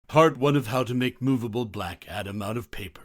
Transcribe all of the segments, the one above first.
Part 1 of how to make movable black atom out of paper.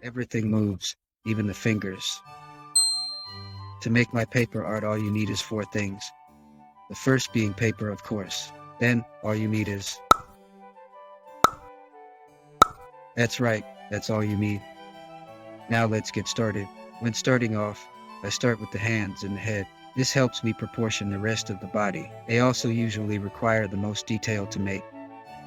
Everything moves, even the fingers. To make my paper art, all you need is 4 things. The first being paper, of course. Then, all you need is... That's right, that's all you need. Now let's get started. When starting off, I start with the hands and the head. This helps me proportion the rest of the body. They also usually require the most detail to make.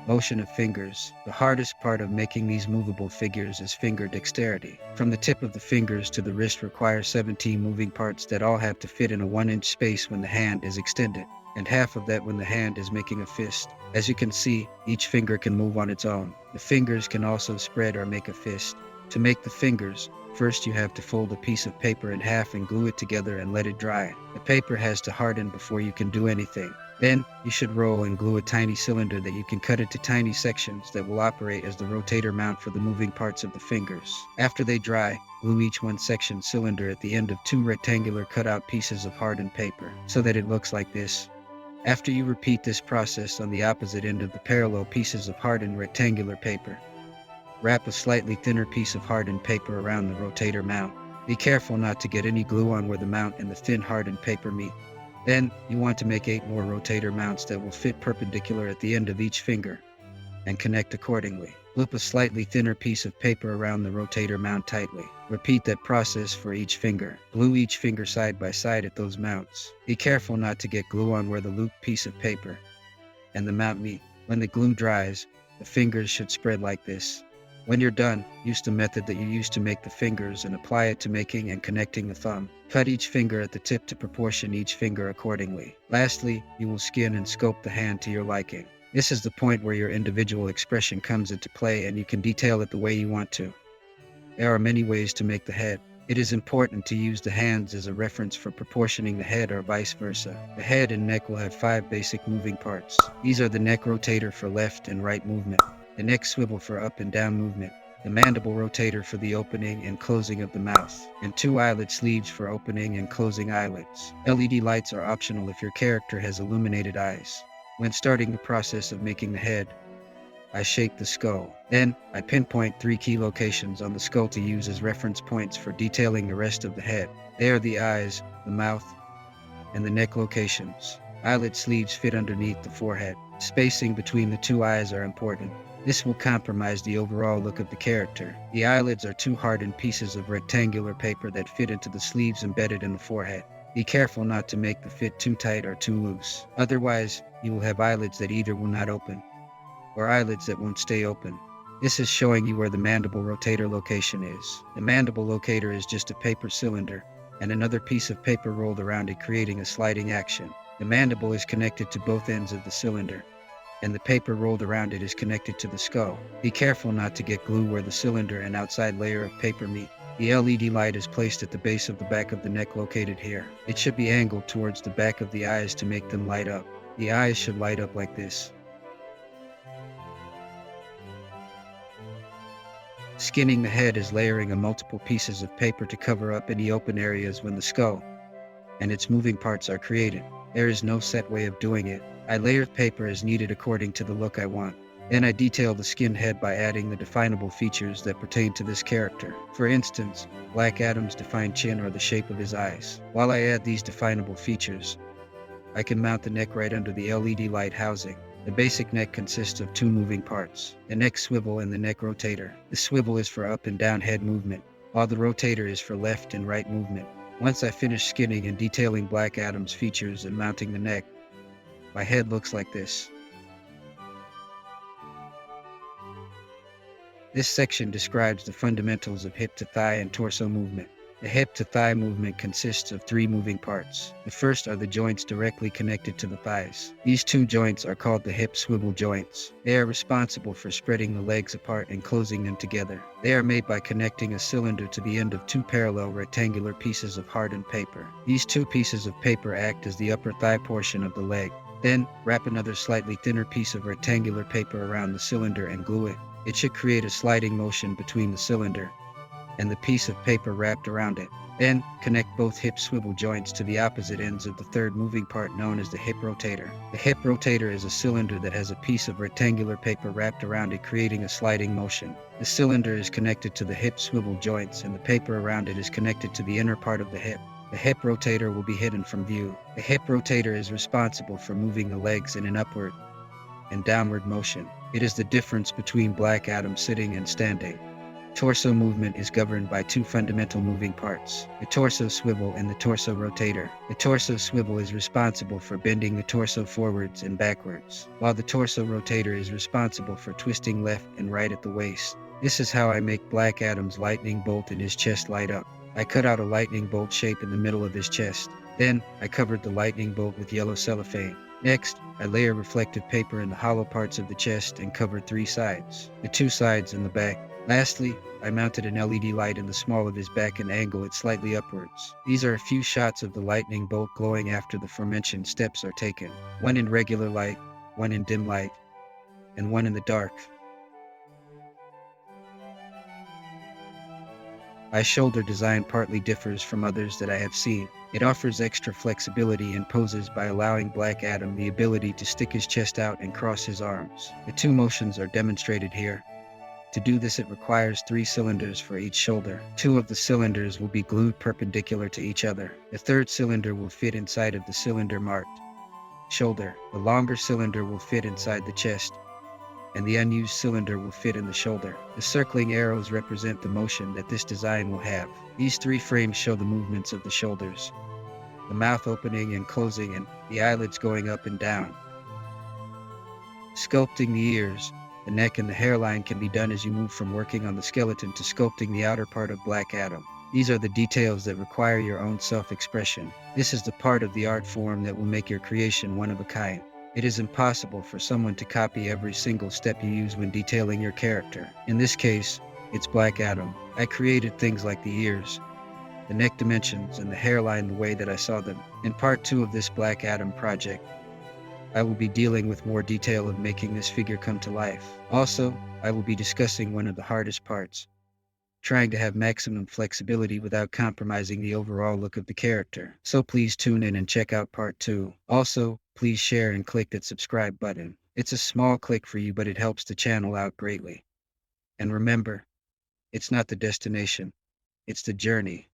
Motion of fingers. The hardest part of making these movable figures is finger dexterity. From the tip of the fingers to the wrist requires 17 moving parts that all have to fit in a 1-inch space when the hand is extended, and half of that when the hand is making a fist. As you can see, each finger can move on its own. The fingers can also spread or make a fist. To make the fingers, first you have to fold a piece of paper in half and glue it together and let it dry. The paper has to harden before you can do anything. Then, you should roll and glue a tiny cylinder that you can cut into tiny sections that will operate as the rotator mount for the moving parts of the fingers. After they dry, glue each one-section cylinder at the end of 2 rectangular cutout pieces of hardened paper, so that it looks like this. After you repeat this process on the opposite end of the parallel pieces of hardened rectangular paper, wrap a slightly thinner piece of hardened paper around the rotator mount. Be careful not to get any glue on where the mount and the thin hardened paper meet. Then, you want to make 8 more rotator mounts that will fit perpendicular at the end of each finger and connect accordingly. Loop a slightly thinner piece of paper around the rotator mount tightly. Repeat that process for each finger. Glue each finger side by side at those mounts. Be careful not to get glue on where the looped piece of paper and the mount meet. When the glue dries, the fingers should spread like this. When you're done, use the method that you used to make the fingers and apply it to making and connecting the thumb. Cut each finger at the tip to proportion each finger accordingly. Lastly, you will skin and sculpt the hand to your liking. This is the point where your individual expression comes into play and you can detail it the way you want to. There are many ways to make the head. It is important to use the hands as a reference for proportioning the head or vice versa. The head and neck will have 5 basic moving parts. These are the neck rotator for left and right movement, the neck swivel for up and down movement, the mandible rotator for the opening and closing of the mouth, and 2 eyelid sleeves for opening and closing eyelids. LED lights are optional if your character has illuminated eyes. When starting the process of making the head, I shape the skull. Then, I pinpoint 3 key locations on the skull to use as reference points for detailing the rest of the head. They are the eyes, the mouth, and the neck locations. Eyelid sleeves fit underneath the forehead. Spacing between the 2 eyes are important. This will compromise the overall look of the character. The eyelids are 2 hardened pieces of rectangular paper that fit into the sleeves embedded in the forehead. Be careful not to make the fit too tight or too loose. Otherwise, you will have eyelids that either will not open, or eyelids that won't stay open. This is showing you where the mandible rotator location is. The mandible locator is just a paper cylinder, and another piece of paper rolled around it creating a sliding action. The mandible is connected to both ends of the cylinder, and the paper rolled around it is connected to the skull. Be careful not to get glue where the cylinder and outside layer of paper meet. The LED light is placed at the base of the back of the neck located here. It should be angled towards the back of the eyes to make them light up. The eyes should light up like this. Skinning the head is layering a multiple pieces of paper to cover up any open areas when the skull and its moving parts are created. There is no set way of doing it. I layer paper as needed according to the look I want. Then I detail the skinned head by adding the definable features that pertain to this character. For instance, Black Adam's defined chin or the shape of his eyes. While I add these definable features, I can mount the neck right under the LED light housing. The basic neck consists of 2 moving parts, the neck swivel and the neck rotator. The swivel is for up and down head movement, while the rotator is for left and right movement. Once I finish skinning and detailing Black Adam's features and mounting the neck, my head looks like this. This section describes the fundamentals of hip to thigh and torso movement. The hip to thigh movement consists of three moving parts. The first are the joints directly connected to the thighs. These two joints are called the hip swivel joints. They are responsible for spreading the legs apart and closing them together. They are made by connecting a cylinder to the end of two parallel rectangular pieces of hardened paper. These two pieces of paper act as the upper thigh portion of the leg. Then, wrap another slightly thinner piece of rectangular paper around the cylinder and glue it. It should create a sliding motion between the cylinder and the piece of paper wrapped around it. Then, connect both hip swivel joints to the opposite ends of the third moving part known as the hip rotator. The hip rotator is a cylinder that has a piece of rectangular paper wrapped around it, creating a sliding motion. The cylinder is connected to the hip swivel joints, and the paper around it is connected to the inner part of the hip. The hip rotator will be hidden from view. The hip rotator is responsible for moving the legs in an upward and downward motion. It is the difference between Black Adam sitting and standing. Torso movement is governed by two fundamental moving parts, the torso swivel and the torso rotator. The torso swivel is responsible for bending the torso forwards and backwards, while the torso rotator is responsible for twisting left and right at the waist. This is how I make Black Adam's lightning bolt in his chest light up. I cut out a lightning bolt shape in the middle of his chest. Then, I covered the lightning bolt with yellow cellophane. Next, I layer reflective paper in the hollow parts of the chest and covered three sides, the two sides and the back. Lastly, I mounted an LED light in the small of his back and angle it slightly upwards. These are a few shots of the lightning bolt glowing after the aforementioned steps are taken. One in regular light, one in dim light, and one in the dark. My shoulder design partly differs from others that I have seen. It offers extra flexibility and poses by allowing Black Adam the ability to stick his chest out and cross his arms. The two motions are demonstrated here. To do this, it requires three cylinders for each shoulder. Two of the cylinders will be glued perpendicular to each other. The third cylinder will fit inside of the cylinder marked shoulder. The longer cylinder will fit inside the chest, and the unused cylinder will fit in the shoulder. The circling arrows represent the motion that this design will have. These three frames show the movements of the shoulders, the mouth opening and closing, and the eyelids going up and down. Sculpting the ears, the neck, and the hairline can be done as you move from working on the skeleton to sculpting the outer part of Black Adam. These are the details that require your own self-expression. This is the part of the art form that will make your creation one of a kind. It is impossible for someone to copy every single step you use when detailing your character. In this case, it's Black Adam. I created things like the ears, the neck dimensions, and the hairline the way that I saw them. In part 2 of this Black Adam project, I will be dealing with more detail of making this figure come to life. Also, I will be discussing one of the hardest parts, trying to have maximum flexibility without compromising the overall look of the character. So please tune in and check out part 2. Also, please share and click that subscribe button. It's a small click for you, but it helps the channel out greatly. And remember, it's not the destination, it's the journey.